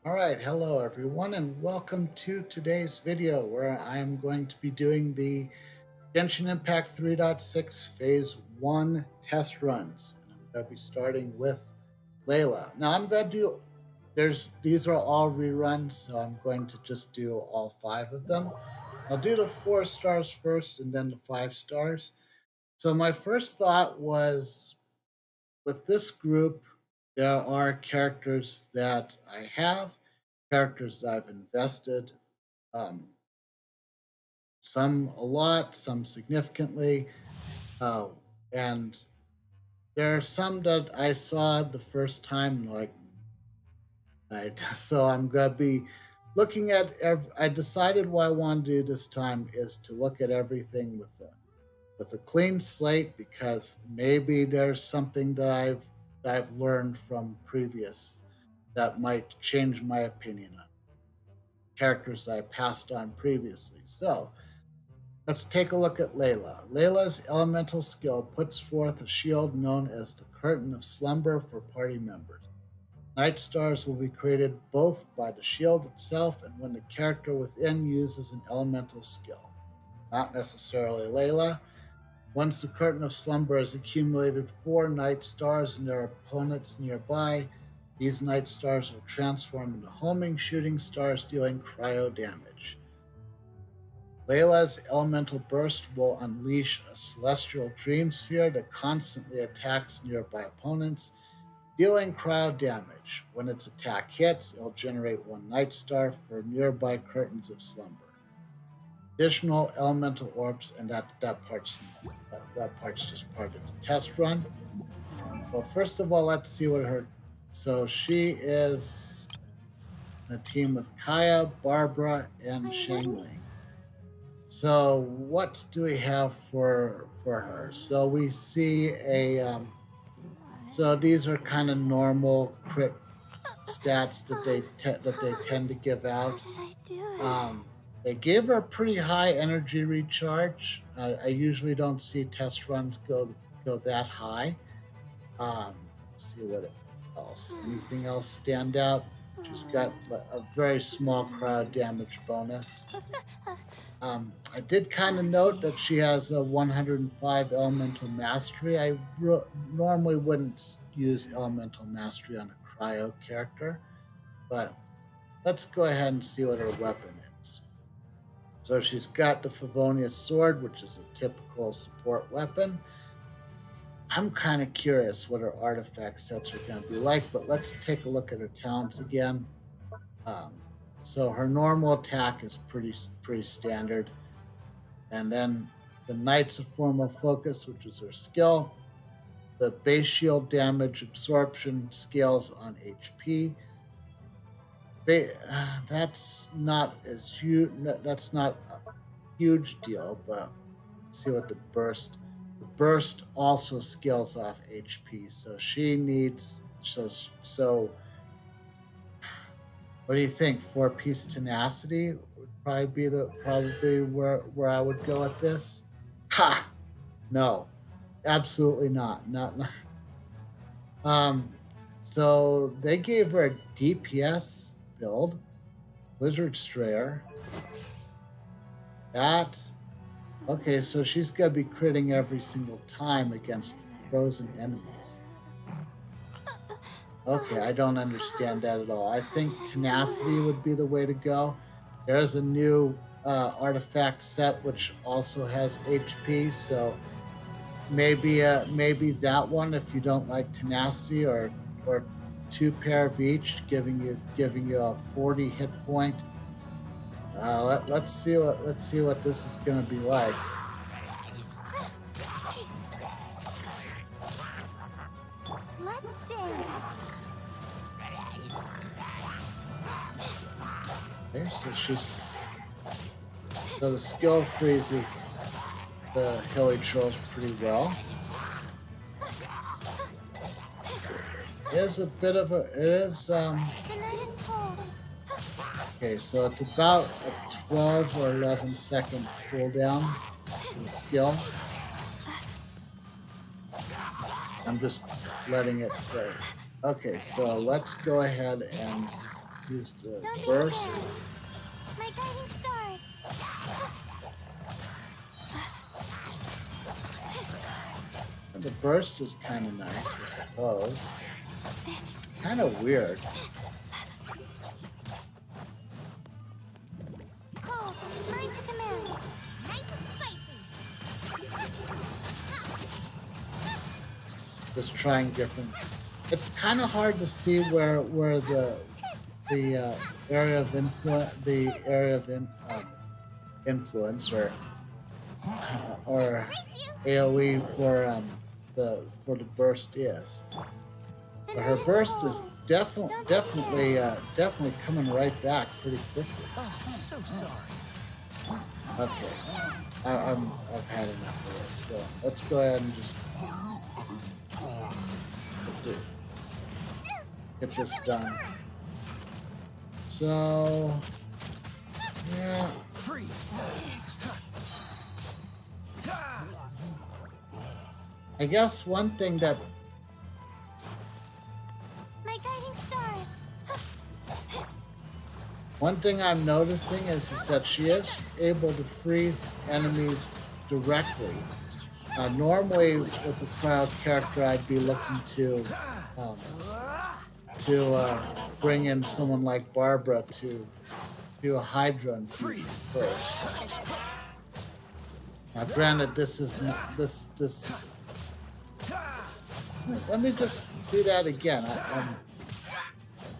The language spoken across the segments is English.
Alright, hello everyone, and welcome to today's video where I am going to be doing the Genshin Impact 3.6 Phase 1 test runs. And I'm going to be starting with Layla. Now I'm going to do, these are all reruns, so I'm going to just do all 5 of them. I'll do the 4 stars first and then the 5 stars. So my first thought was, with this group, there are characters that I have, characters I've invested, um, some a lot, some significantly, uh, and there are some that I saw the first time, like, right. So I'm gonna be looking at. I decided what I want to do this time is to look at everything with a clean slate because maybe there's something that I've learned from previous that might change my opinion on characters I passed on previously. So let's take a look at Layla. Layla's elemental skill puts forth a shield known as the Curtain of Slumber for party members. Night stars will be created both by the shield itself and when the character within uses an elemental skill. Not necessarily Layla. Once the Curtain of Slumber has accumulated 4 night stars and their opponents nearby, these night stars will transform into homing shooting stars dealing cryo damage. Layla's elemental burst will unleash a celestial dream sphere that constantly attacks nearby opponents, dealing cryo damage. When its attack hits, it'll generate 1 night star for nearby curtains of slumber. Additional elemental orbs, and that part's just part of the test run. Well, first of all, let's see what her. So she is in a team with Kaya, Barbara, and Shangling. So what do we have for her? So we see a so these are kind of normal crit stats that they tend to give How out. did I do it? They gave her a pretty high energy recharge. I usually don't see test runs go that high. Let's see what else. Anything else stand out? She's got a very small crowd damage bonus. I did kind of note that she has a 105 elemental mastery. Normally wouldn't use elemental mastery on a cryo character, but let's go ahead and see what her weapon is. So she's got the Favonius sword, which is a typical support weapon. I'm kind of curious what her artifact sets are going to be like, but let's take a look at her talents again. Um, so her normal attack is pretty standard. And then the Knights of Formal Focus, which is her skill. The base shield damage absorption scales on HP. That's not as huge. That's not a huge deal, but let's see what the burst. The burst also scales off HP, so she needs. So. What do you think? 4 piece tenacity would probably where I would go at this. Ha! No, absolutely not. Um, so they gave her a DPS build, Blizzard Strayer. That okay, so she's gonna be critting every single time against frozen enemies. Okay, I don't understand that at all. I think tenacity would be the way to go. There's a new artifact set which also has HP, so maybe that one if you don't like tenacity, or 2 pair of each, giving you a 40 hit point. Let's see what this is gonna be like. Let's dance. Okay, so the skill freezes the hilly trolls pretty well. It is a bit of a it is The night is cold. okay, so it's about a 12 or 11 second cooldown for the skill. I'm just letting it play. Okay, so let's go ahead and used a Don't be burst. scared. My guiding stars. And the burst is kind of nice, I suppose. Kind of weird. Cold. Shine to command. Nice and spicy. Just trying different. It's kind of hard to see where the area of influence or Race you. AOE for the burst is. The But her night is burst is cold. definitely Don't be definitely scared. definitely coming right back pretty quickly. Oh, so sorry. Okay, I've had enough of this. So let's go ahead and just get this done. So yeah, Freeze. I guess one thing that My guiding stars. one thing I'm noticing is that she is able to freeze enemies directly. Normally, with a crowd character, I'd be looking um, to bring in someone like Barbara to do a Hydra infusion first. Now, granted, this is this. Let me just see that again.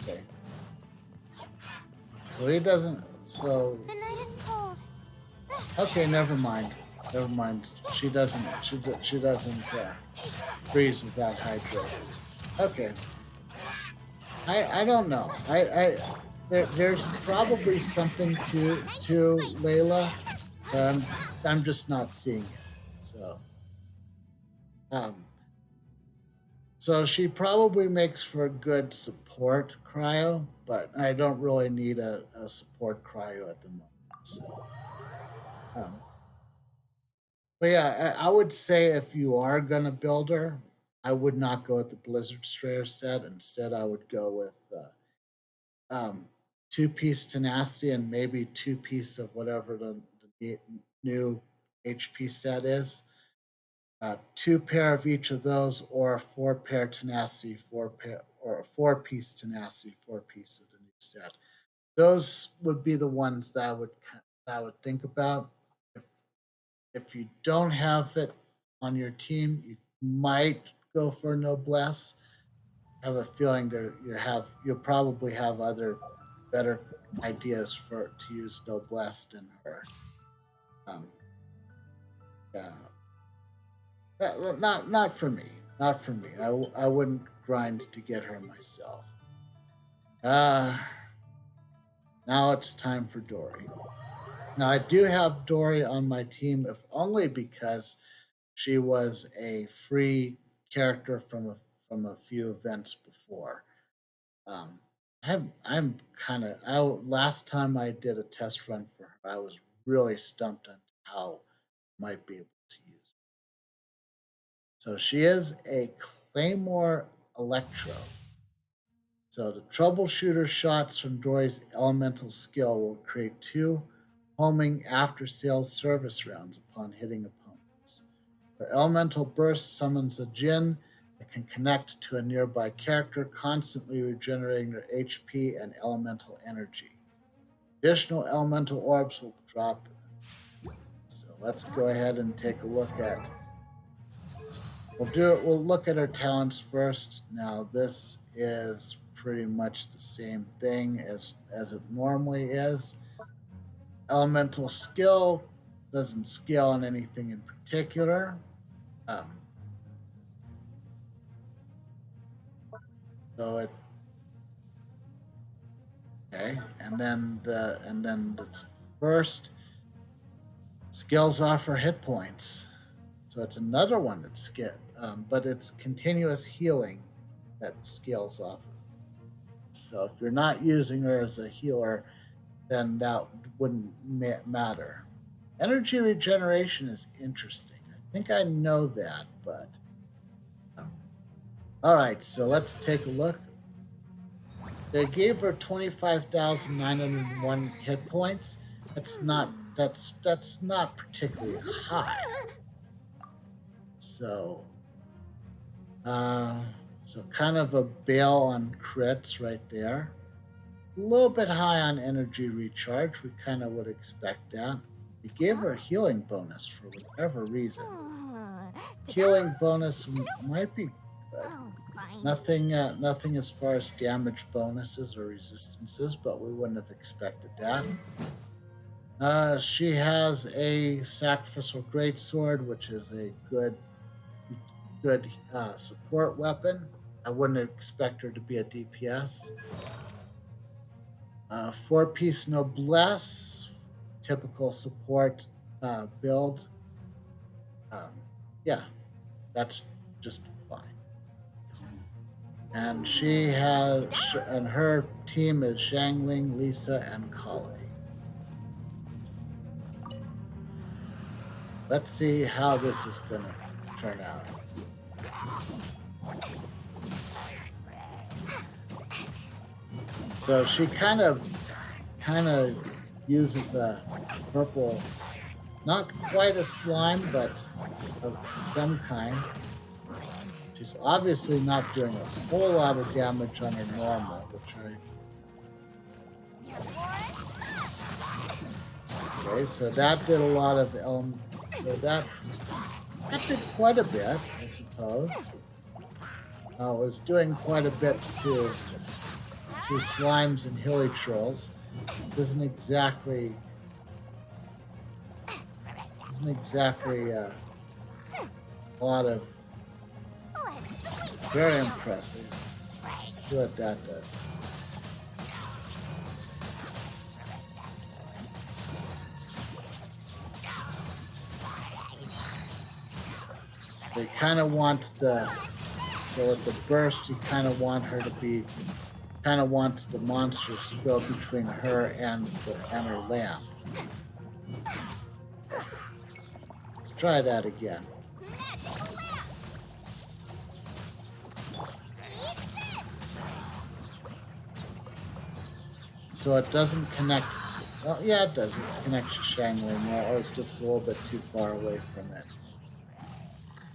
Okay. So he doesn't. So The night is cold. okay, never mind. Never mind. She doesn't. She doesn't freeze without hydration. Okay. I don't know. There's probably something to Layla. I'm just not seeing it. Um, so she probably makes for a good support cryo, but I don't really need a support cryo at the moment. So, um, but yeah, I would say if you are gonna build her, I would not go with the Blizzard Strayer set. Instead, I would go with um, two-piece tenacity and maybe two-piece of whatever the new HP set is. Two pair of each of those, or a four-pair tenacity, four pair, or a four-piece tenacity, four-piece of the new set. Those would be the ones that I would think about. If if you don't have it on your team, you might go for noblesse. I have a feeling that you'll probably have other better ideas for to use noblesse than her. Um, yeah, not for me. Not for me. I wouldn't grind to get her myself. Uh, Now it's time for Dory. Now I do have Dory on my team, if only because she was a free character from a few events before. Um, I'm kind of I last time I did a test run for her, I was really stumped on how I might be able to use her. So she is a Claymore Electro. So the troubleshooter shots from Dory's elemental skill will create two homing after sales service rounds upon hitting opponents. Her elemental burst summons a Jinn that can connect to a nearby character, constantly regenerating their HP and elemental energy. Additional elemental orbs will drop. So let's go ahead and take a look at. We'll do it. We'll look at our talents first. Now this is pretty much the same thing as it normally is. Elemental skill doesn't scale on anything in particular. Um, so it okay, and then the first skills offer hit points. So it's another one that's but it's continuous healing that scales off of. So if you're not using her as a healer, then that wouldn't matter. Energy regeneration is interesting. I think I know that, but all right. So let's take a look. They gave her 25,901 hit points. That's not particularly high. So uh, so kind of a bail on crits right there. A little bit high on energy recharge. We kind of would expect that. They gave her a healing bonus for whatever reason. Healing bonus might be good. Oh, fine. Nothing as far as damage bonuses or resistances, but we wouldn't have expected that. She has a sacrificial greatsword, which is a good support weapon. I wouldn't expect her to be a DPS. Four-piece noblesse, typical support build. Um, yeah, that's just fine. And and her team is Shangling, Lisa, and Kali. Let's see how this is going to turn out. So she kind of uses a purple, not quite a slime, but of some kind. She's obviously not doing a whole lot of damage on her normal, which I. Okay, so that did a lot of so that did quite a bit, I suppose. It was doing quite a bit to slimes and hilly trolls. Isn't exactly a lot of very impressive. Let's see what that does. They kind of want so at the burst you kind of want her to be wants the monsters to go between her and her lamp. Let's try that again. So it doesn't connect to, well, yeah, it does. It connects to Shangling, or it's just a little bit too far away from it.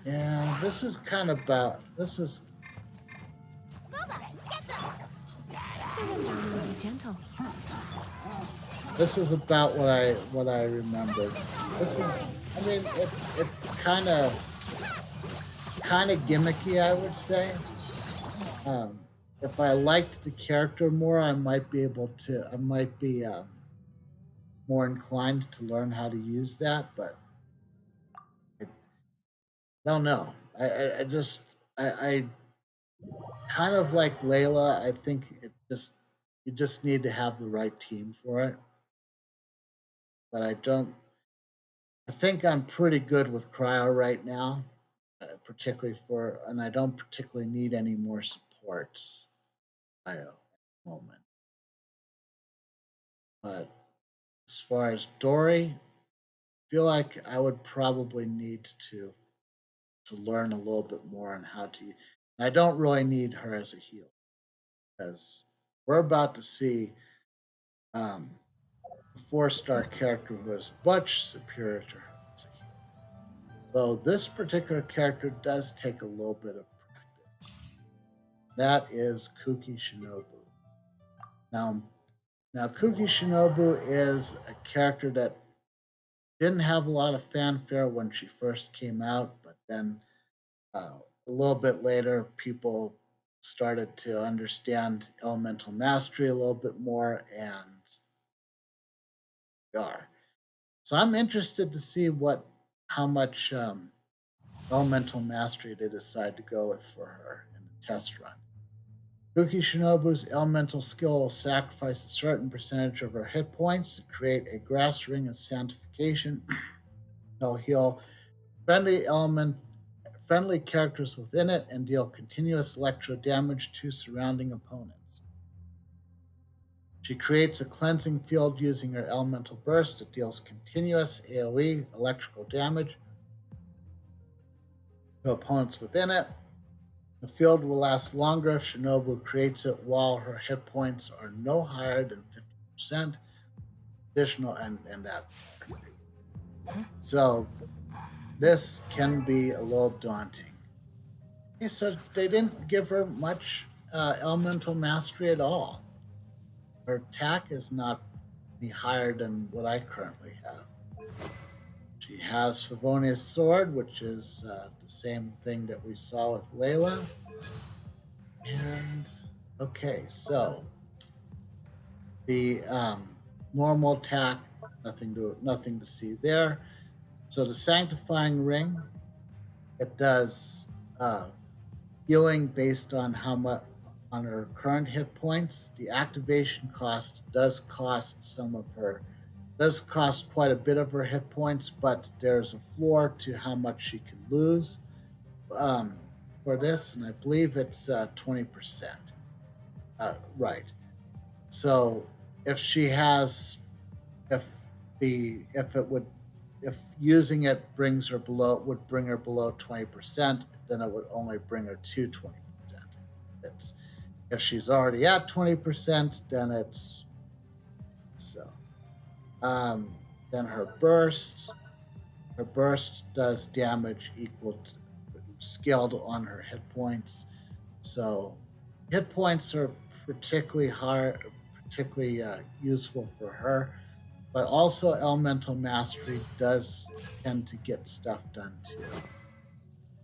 Yeah, this is kind of about, this is Gentle. This is about what I remembered. This is, I mean, it's kind of gimmicky, I would say. If I liked the character more, I might be more inclined to learn how to use that, but I don't know. I just I kind of like Layla. I think you just need to have the right team for it. But I think I'm pretty good with Cryo right now, and I don't particularly need any more supports at the moment. But as far as Dory, I feel like I would probably need to learn a little bit more on how to. I don't really need her as a healer because we're about to see um, a 4-star character who is much superior to her as a healer. Though this particular character does take a little bit of practice. That is Kuki Shinobu. Now, Kuki Shinobu is a character that didn't have a lot of fanfare when she first came out, but then a little bit later, people started to understand elemental mastery a little bit more, and are. So I'm interested to see how much elemental mastery they decide to go with for her in the test run. Kuki Shinobu's elemental skill will sacrifice a certain percentage of her hit points to create a grass ring of sanctification. They'll heal friendly characters within it and deal continuous electro damage to surrounding opponents. She creates a cleansing field using her elemental burst that deals continuous AoE electrical damage to opponents within it. The field will last longer if Shinobu creates it while her hit points are no higher than 50%. Additional and that part. So this can be a little daunting. Okay, so they didn't give her much elemental mastery at all. Her attack is not any higher than what I currently have. She has Favonia's sword, which is the same thing that we saw with Layla. And okay, so the normal attack, nothing to see there. So the sanctifying ring, it does healing based on how much on her current hit points. The activation cost does cost quite a bit of her hit points, but there's a floor to how much she can lose um, for this, and I believe it's 20%. Right. So if she has, if if it would, if using it would bring her below 20%, then it would only bring her to 20%. It's if she's already at 20%, then it's so. Um, then her burst does damage equal to scaled on her hit points. So hit points are particularly useful for her. But also elemental mastery does tend to get stuff done too.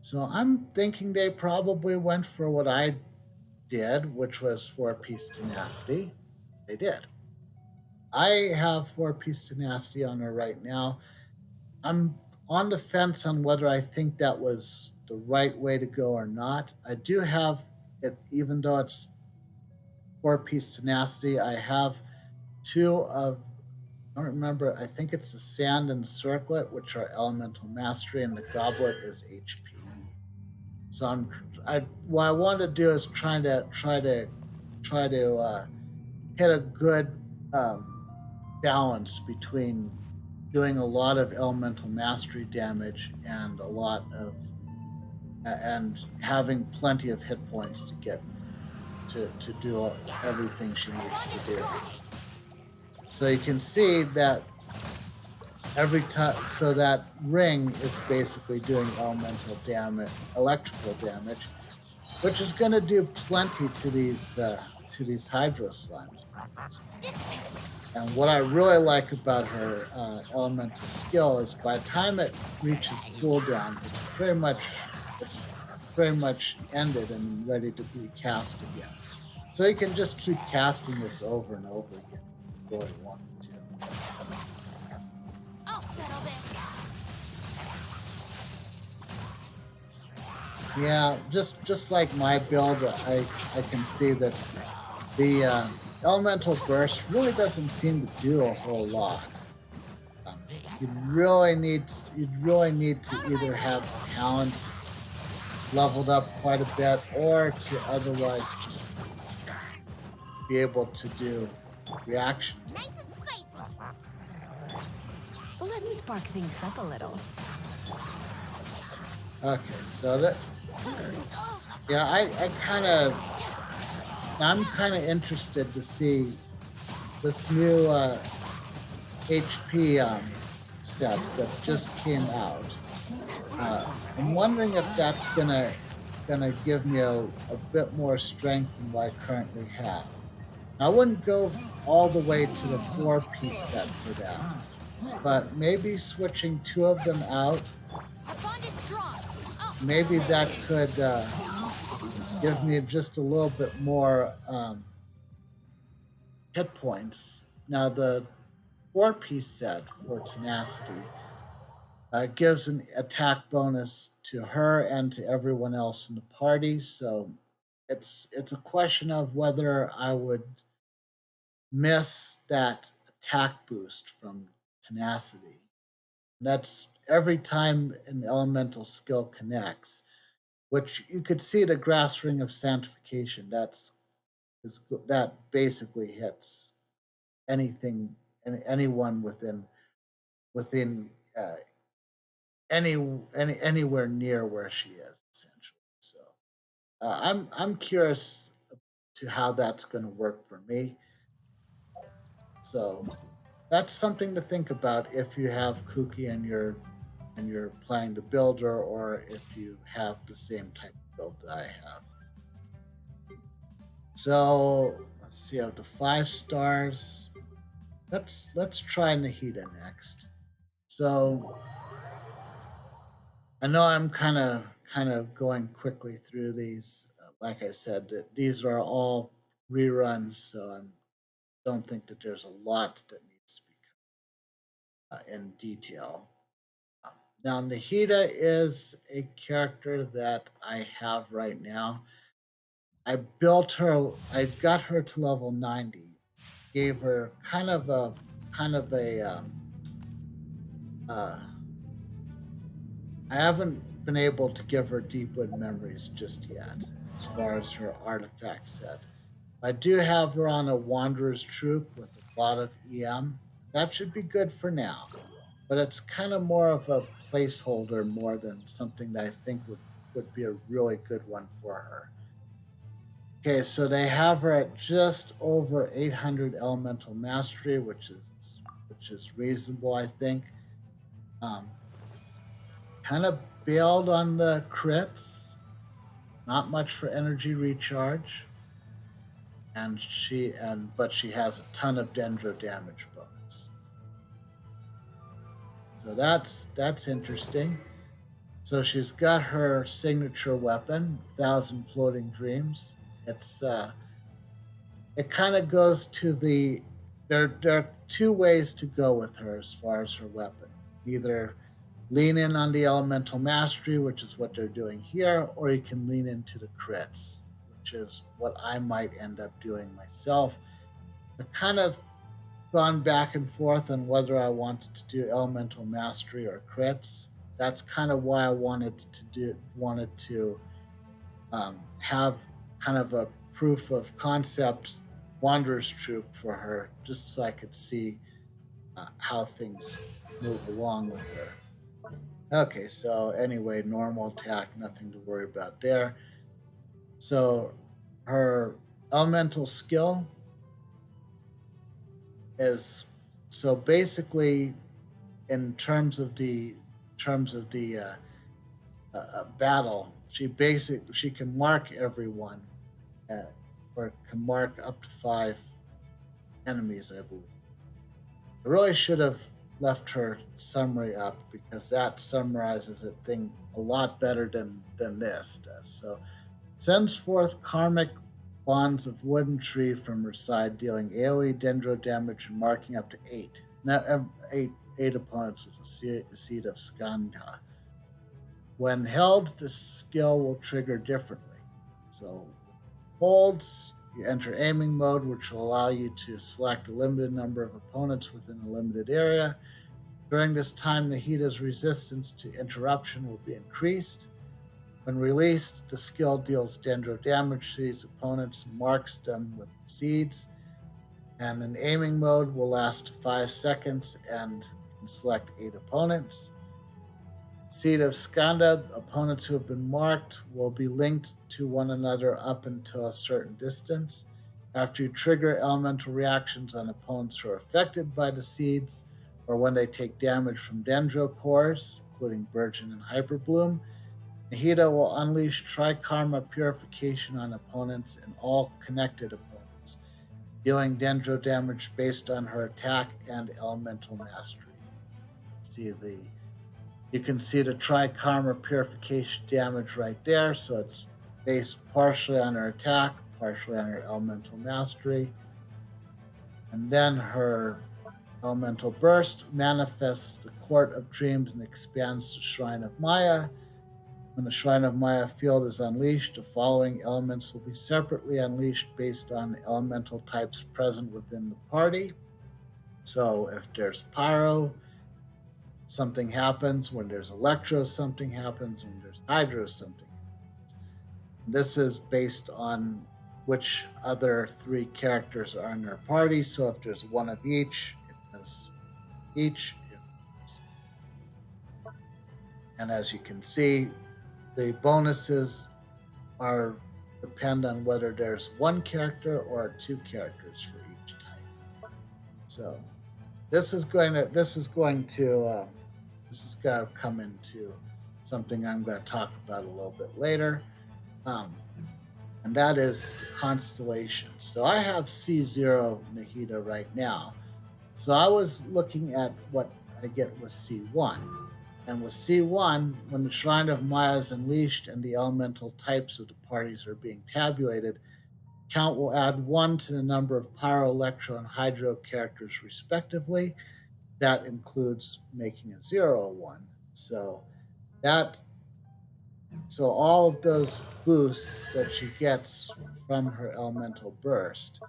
So I'm thinking they probably went for what I did, which was four-piece tenacity. They did. I have four-piece tenacity on her right now. I'm on the fence on whether I think that was the right way to go or not. I do have it, even though it's four-piece tenacity. I have two of I don't remember. I think it's the sand and circlet, which are elemental mastery, and the goblet is HP. So what I want to do is try to hit a good balance between doing a lot of elemental mastery damage and and having plenty of hit points to get to do everything she needs to do. So you can see that every time, so that ring is basically doing electrical damage, which is going to do plenty to these hydro slimes. And what I really like about her elemental skill is by the time it reaches cooldown, it's pretty much ended and ready to be cast again. So you can just keep casting this over and over again if you really wanted to. I'll settle this. Yeah, just like my build, I can see that the elemental burst really doesn't seem to do a whole lot. You'd really need to Out of my either way! have talents leveled up quite a bit, or to otherwise just be able to do reaction Nice and spicy. Let's spark things up a little. damage. Okay, so that yeah, I'm kind of interested to see this new HP set that just came out. I'm wondering if that's gonna give me a bit more strength than what I currently have. I wouldn't go all the way to the four-piece set for that, but maybe switching two of them out, Our bond is strong. I'll settle maybe this. that could give me just a little bit more hit points. Now the four-piece set for tenacity gives an attack bonus to her and to everyone else in the party. So it's a question of whether I would miss that attack boost from tenacity. And that's every time an elemental skill connects, which you could see the grass ring of sanctification. That basically hits anyone within anywhere near where she is essentially. So I'm curious to how that's going to work for me. So that's something to think about if you have Kuki and you're playing the builder, or if you have the same type of build that I have. So let's see. I have the 5 stars. Let's try Nahida next. So I know I'm kind of going quickly through these. Like I said, these are all reruns, so I don't think that there's a lot that needs to be in detail. Um, Now, Nahida is a character that I have right now. I built her. I got her to level 90. Gave her kind of a. Uh, I haven't been able to give her Deepwood Memories just yet, as far as her artifact set. I do have her on a Wanderer's Troop with a lot of EM. That should be good for now, but it's kind of more of a placeholder more than something that I think would be a really good one for her. Okay, so they have her at just over 800 elemental mastery, which is reasonable, I think. Um, kind of bailed on the crits, not much for energy recharge, and but she has a ton of dendro damage bonus. So that's interesting. So she's got her signature weapon, Thousand Floating Dreams. It kind of goes to there are two ways to go with her as far as her weapon. Either lean in on the elemental mastery, which is what they're doing here, or you can lean into the crits, which is what I might end up doing myself. I've kind of gone back and forth on whether I wanted to do elemental mastery or crits. That's kind of why I wanted to have kind of a proof of concept Wanderer's Troop for her, just so I could see how things move along with her. Okay, so anyway, normal attack, nothing to worry about there. So her elemental skill is so basically in terms of the battle, she can mark everyone, uh, or can mark up to 5 enemies, I believe. I really should have left her summary up because that summarizes a thing a lot better than this does. So sends forth karmic bonds of wooden tree from her side, dealing AoE dendro damage and marking up to 8. Now eight opponents with a seed of Skandha. When held, the skill will trigger differently. So holds, you enter aiming mode, which will allow you to select a limited number of opponents within a limited area. During this time, Nahida's resistance to interruption will be increased. When released, the skill deals dendro damage to these opponents and marks them with seeds. And an aiming mode will last 5 seconds and can select 8 opponents. Seed of Skanda, opponents who have been marked will be linked to one another up until a certain distance. After you trigger elemental reactions on opponents who are affected by the seeds, or when they take damage from dendro cores, including Burgeon and Hyperbloom, Nahida will unleash Trikarma Purification on opponents and all connected opponents, dealing dendro damage based on her attack and elemental mastery. See the You can see the Trikarma Purification damage right there, so it's based partially on her attack, partially on her elemental mastery. And then her elemental burst manifests the Court of Dreams and expands the Shrine of Maya. When the Shrine of Maya field is unleashed, the following elements will be separately unleashed based on elemental types present within the party. So if there's Pyro, something happens. When there's Electro, something happens. When there's Hydro, something happens. This is based on which other 3 characters are in their party. So if there's one of each, it does each. And as you can see, the bonuses are depend on whether there's one character or two characters for each type. So this is going to come into something I'm going to talk about a little bit later, um, and that is the constellation. So I have C0 Nahida right now. So I was looking at what I get with C1. And with C1, when the Shrine of Maya is unleashed and the elemental types of the parties are being tabulated, count will add 1 to the number of Pyro, Electro, and Hydro characters respectively. That includes making a 0 1. That so all of those boosts that she gets from her elemental burst,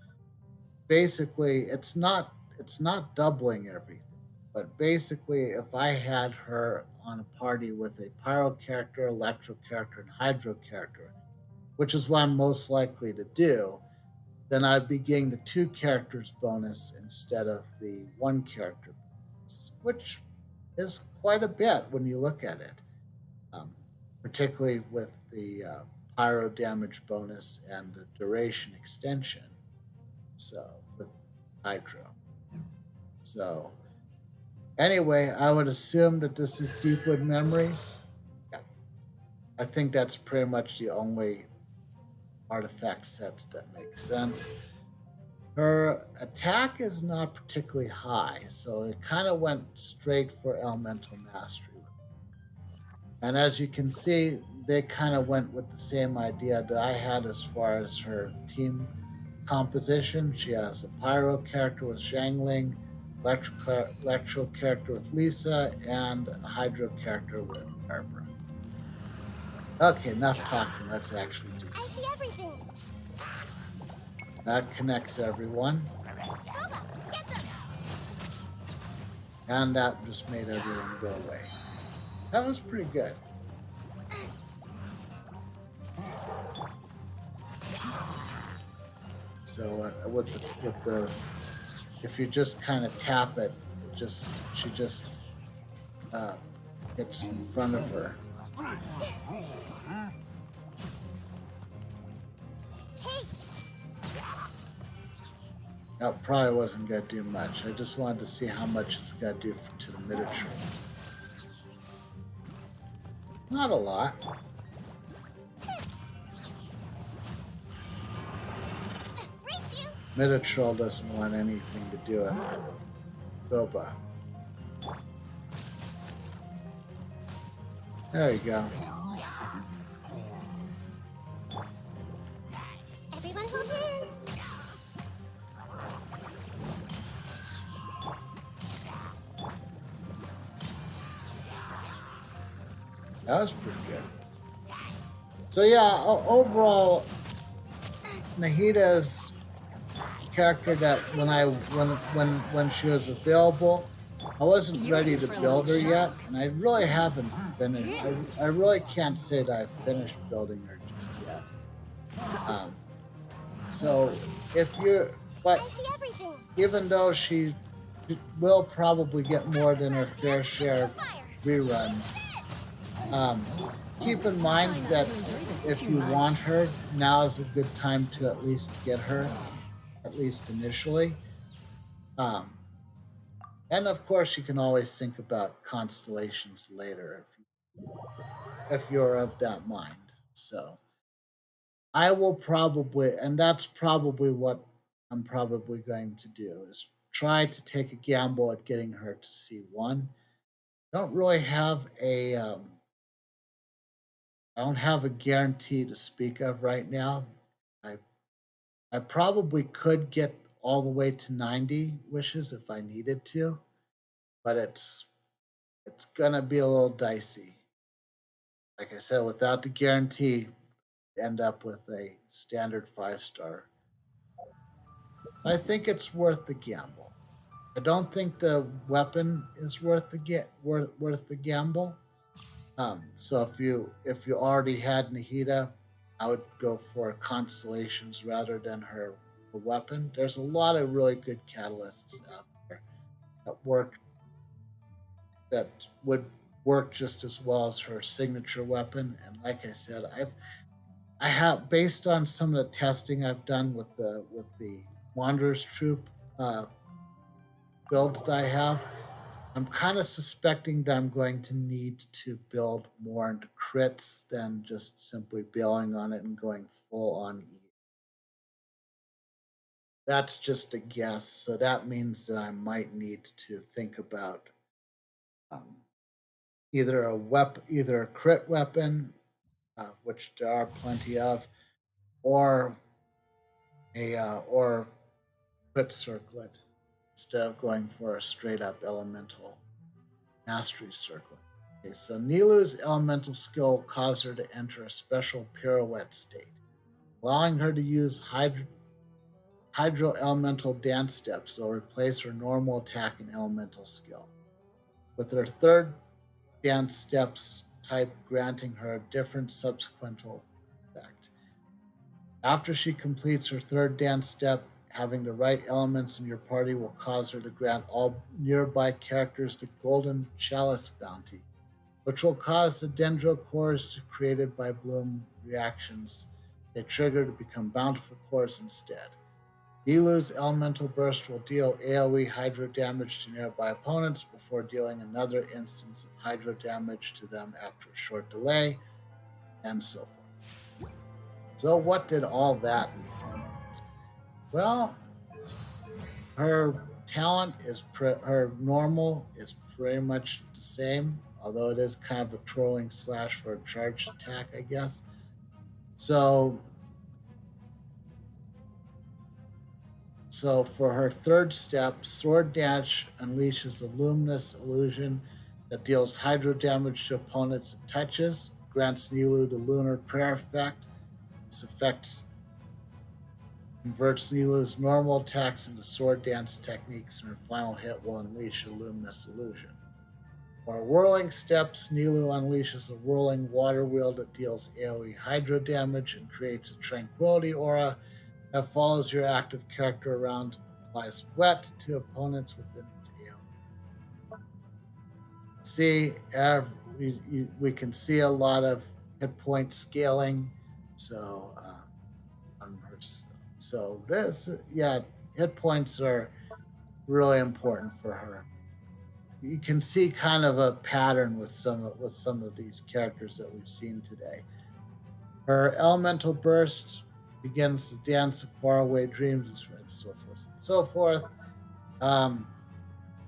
basically it's not doubling everything. But basically if I had her on a party with a Pyro character, Electro character, and Hydro character, which is what I'm most likely to do, then I'd be getting the 2 characters bonus instead of the 1 character bonus, which is quite a bit when you look at it, um, particularly with the pyro damage bonus and the duration extension. So with Hydro. So anyway, I would assume that this is Deepwood Memories. Yeah, I think that's pretty much the only artifact sets that make sense. Her attack is not particularly high, so it kind of went straight for Elemental Mastery. And as you can see, they kind of went with the same idea that I had as far as her team composition. She has a Pyro character with Xiangling, Electro character with Lisa, and a Hydro character with Barbara. Okay, enough talking. Let's actually do I see something. everything. That connects everyone. Boba, get them. And that just made everyone go away. That was pretty good. So with the if you just kind of tap it, she just uh, hits in front of her. Hey, That probably wasn't gonna do much. I just wanted to see how much it's gonna do to the miniature. Not a lot. race you. Minotaur doesn't want anything to do with it. Boba. There you go. Everyone hold hands. That was pretty good. So yeah, overall, Nahida's character that when she was available, I wasn't ready to build her yet, and I really haven't finished. I really can't say that I've finished building her just yet. So if you're, but I see everything. even though she will probably get more than her fair share of reruns, keep in mind that if you want her, now is a good time to at least get her, at least initially. Um, and of course, you can always think about constellations later if you're of that mind. So I will probably, and that's probably what I'm probably going to do, is try to take a gamble at getting her to C1. Don't really have a I don't have a guarantee to speak of right now. I I probably could get all the way to 90 wishes if I needed to, but it's gonna be a little dicey. Like I said, without the guarantee, end up with a standard 5-star. I think it's worth the gamble. I don't think the weapon is worth the gamble. So if you already had Nahida, I would go for constellations rather than her weapon. There's a lot of really good catalysts out there that would work just as well as her signature weapon. And like I said, I have, based on some of the testing I've done with the Wanderers troop builds that I have, I'm kind of suspecting that I'm going to need to build more into crits than just simply bailing on it and going full on E. That's just a guess, so that means that I might need to think about um, either a crit weapon, which there are plenty of, or or crit circlet instead of going for a straight up elemental mastery circlet. Okay, so Nilu's elemental skill will cause her to enter a special pirouette state, allowing her to use hydro elemental dance steps that will replace her normal attack and elemental skill. With her third dance steps type granting her a different subsequent effect. After she completes her third dance step, having the right elements in your party will cause her to grant all nearby characters the Golden Chalice bounty, which will cause the dendro cores created by bloom reactions they trigger to become bountiful cores instead. Nilu's elemental burst will deal AoE hydro damage to nearby opponents before dealing another instance of hydro damage to them after a short delay, and so forth. So, what did all that mean? Well, her her normal is pretty much the same, although it is kind of a trolling slash for a charged attack, I guess. So for her third step, Sword Dash unleashes a luminous illusion that deals hydro damage to opponents it touches, grants Nilu the lunar prayer effect. This effect converts Nilu's normal attacks into sword dance techniques, and her final hit will unleash a luminous illusion. For whirling steps, Nilu unleashes a whirling water wheel that deals AoE hydro damage and creates a tranquility aura that follows your active character around and applies wet to opponents within its AoE. See, we can see a lot of hit point scaling. So, on her, so this, yeah, hit points are really important for her. You can see kind of a pattern with some of these characters that we've seen today. Her elemental burst begins to dance of faraway dreams and so forth and so forth. Um,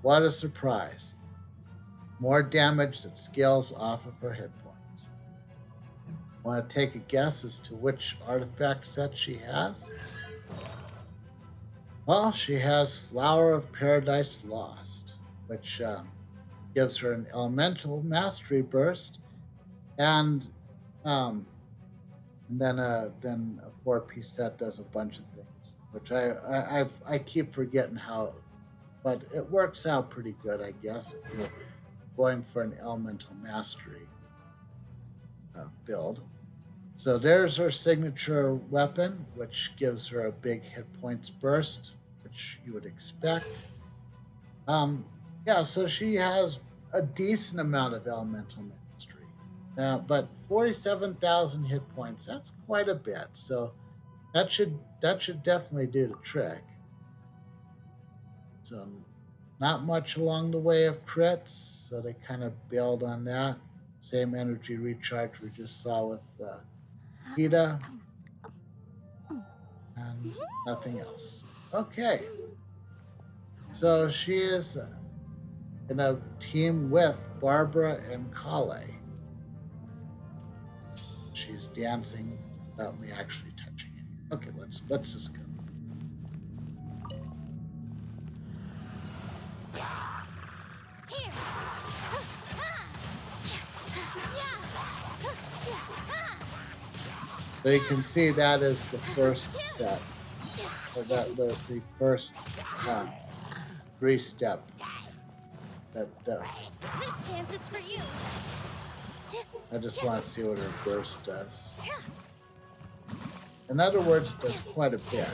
what a surprise! More damage that scales off of her hit points. Want to take a guess as to which artifact set she has? Well, she has Flower of Paradise Lost, which gives her an elemental mastery burst, and um, then a 4-piece set does a bunch of things, which I keep forgetting how, but it works out pretty good, I guess, if you're going for an elemental mastery build. So there's her signature weapon, which gives her a big hit points burst, which you would expect. Um, yeah, so she has a decent amount of elemental mastery. But 47,000 hit points, that's quite a bit. So that should definitely do the trick. So not much along the way of crits, so they kind of bailed on that. Same energy recharge we just saw with Ida, and nothing else. Okay, so she is in a team with Barbara and Kale. She's dancing without me actually touching it. Okay, let's just go. Here. So you can see that is the first set, or that the first 3-step. That This dance is for you. I just want to see what her burst does. In other words, it does quite a bit.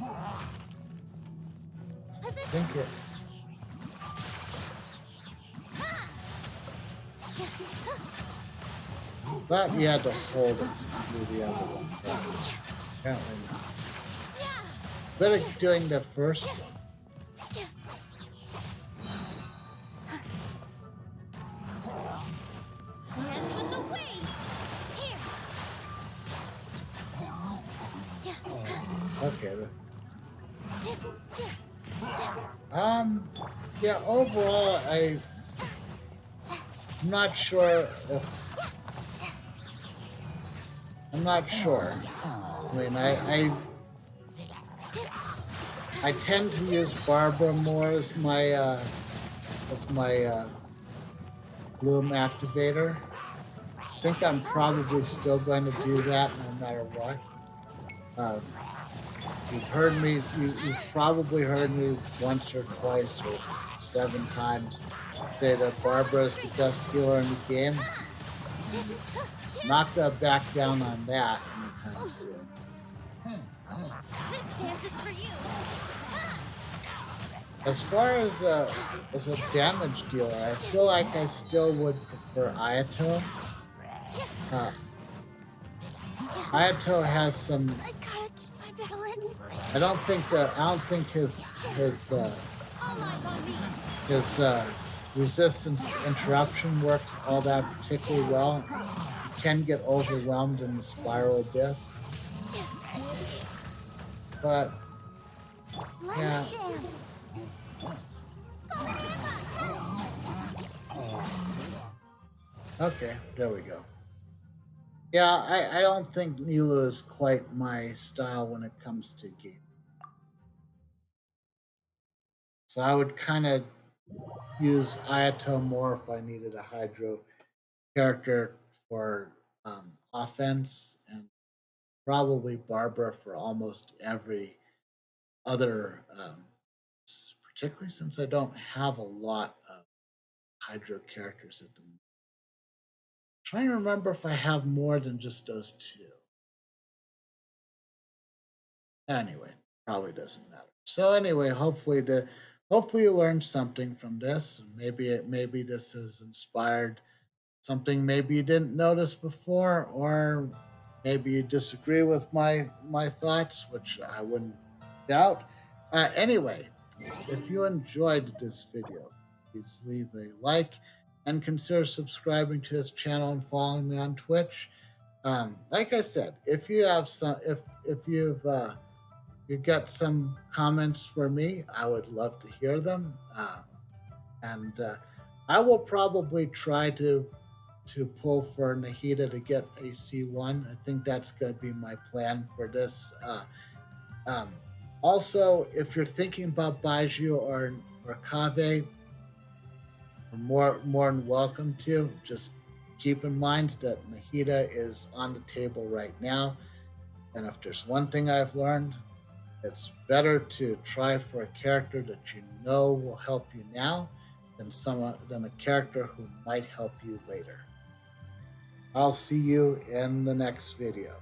I think it. Thought you had to hold it to do the other one, but apparently not. Good at doing the first one. Dance with the waves. Okay. Yeah, overall, I'm not sure if, I'm not sure. I mean, I tend to use Barbara more as my bloom activator. I think I'm probably still going to do that no matter what. Uh, you've probably heard me once or twice or 7 times say that Barbara is the best healer in the game. Not gonna back down on that anytime soon. This dance is for you. As far as a damage dealer, I feel like I still would prefer Ayato. Uh, Ayato has some. I gotta keep my balance. I don't think his All eyes on me. his resistance to interruption works all that particularly well. You can get overwhelmed in the spiral abyss, but yeah. Let's dance. Okay, there we go. Yeah, I don't think Nilu is quite my style when it comes to game. So I would kind of use Ayato more if I needed a Hydro character for offense, and probably Barbara for almost every other, particularly since I don't have a lot of Hydro characters at the moment. I'm trying to remember if I have more than just those two. Anyway, probably doesn't matter. So anyway, hopefully you learned something from this, and maybe this has inspired something maybe you didn't notice before, or maybe you disagree with my thoughts, which I wouldn't doubt. Anyway, if you enjoyed this video, please leave a like and consider subscribing to this channel and following me on Twitch. Like I said, if you have some, if you've got some comments for me, I would love to hear them, and I will probably try to pull for Nahida to get a C1. I think that's going to be my plan for this. Um, Also, if you're thinking about Baiju or Kave, you're more than welcome to. Just keep in mind that Nahida is on the table right now, and if there's one thing I've learned, it's better to try for a character that you know will help you now than a character who might help you later. I'll see you in the next video.